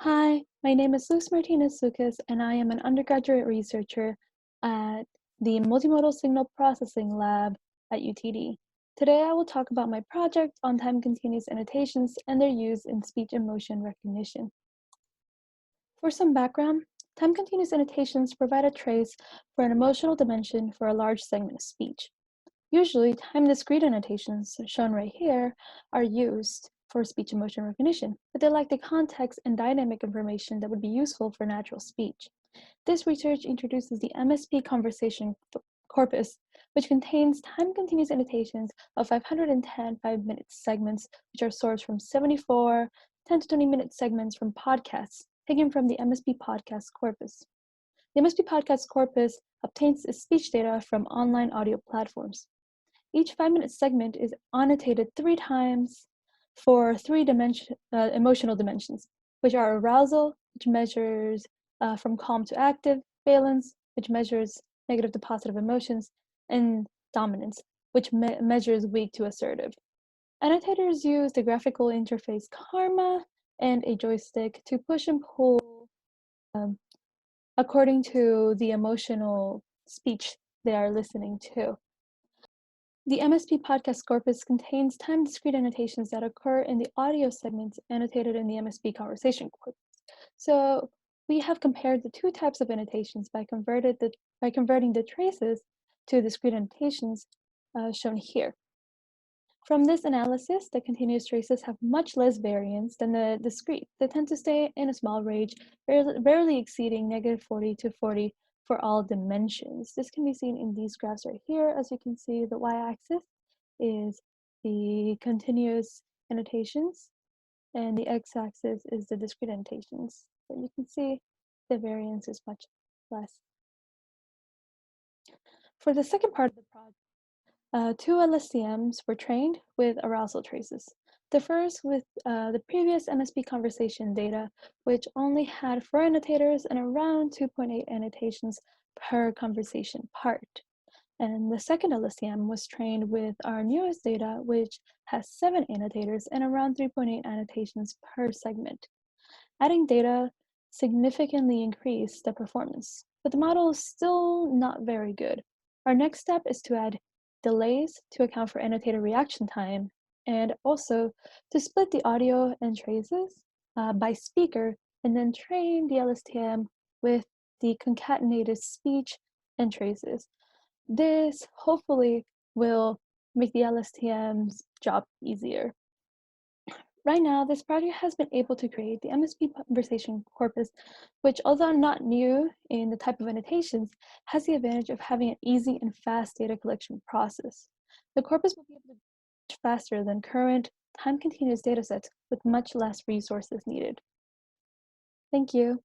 Hi, my name is Martinez-Lucas, and I am an undergraduate researcher at the Multimodal Signal Processing Lab at UTD. Today, I will talk about my project on time-continuous annotations and their use in speech and motion recognition. For some background, time-continuous annotations provide a trace for an emotional dimension for a large segment of speech. Usually, time-discrete annotations, shown right here, are used for speech and motion recognition, but they lack the context and dynamic information that would be useful for natural speech. This research introduces the MSP conversation corpus, which contains time-continuous annotations of 510 5-minute segments, which are sourced from 74 10 to 20-minute segments from podcasts taken from the MSP podcast corpus. The MSP podcast corpus obtains its speech data from online audio platforms. Each 5-minute segment is annotated 3 times for 3 emotional dimensions, which are arousal, which measures from calm to active, valence, which measures negative to positive emotions, and dominance, which measures weak to assertive. Annotators use the graphical interface Karma and a joystick to push and pull according to the emotional speech they are listening to. The MSP podcast corpus contains time-discrete annotations that occur in the audio segments annotated in the MSP conversation corpus. So we have compared the 2 types of annotations by converting the traces to discrete annotations shown here. From this analysis, the continuous traces have much less variance than the discrete. They tend to stay in a small range, rarely exceeding -40 to 40 for all dimensions. This can be seen in these graphs right here. As you can see, the y-axis is the continuous annotations, and the x-axis is the discrete annotations. So you can see the variance is much less. For the second part of the project, 2 LSTMs were trained with arousal traces. The first with the previous MSP conversation data, which only had 4 annotators and around 2.8 annotations per conversation part. And the second LSTM was trained with our newest data, which has 7 annotators and around 3.8 annotations per segment. Adding data significantly increased the performance, but the model is still not very good. Our next step is to add delays to account for annotator reaction time, and also to split the audio and traces by speaker, and then train the LSTM with the concatenated speech and traces. This hopefully will make the LSTM's job easier. Right now, this project has been able to create the MSP conversation corpus, which, although not new in the type of annotations, has the advantage of having an easy and fast data collection process. The corpus will be able to be much faster than current time-continuous datasets with much less resources needed. Thank you.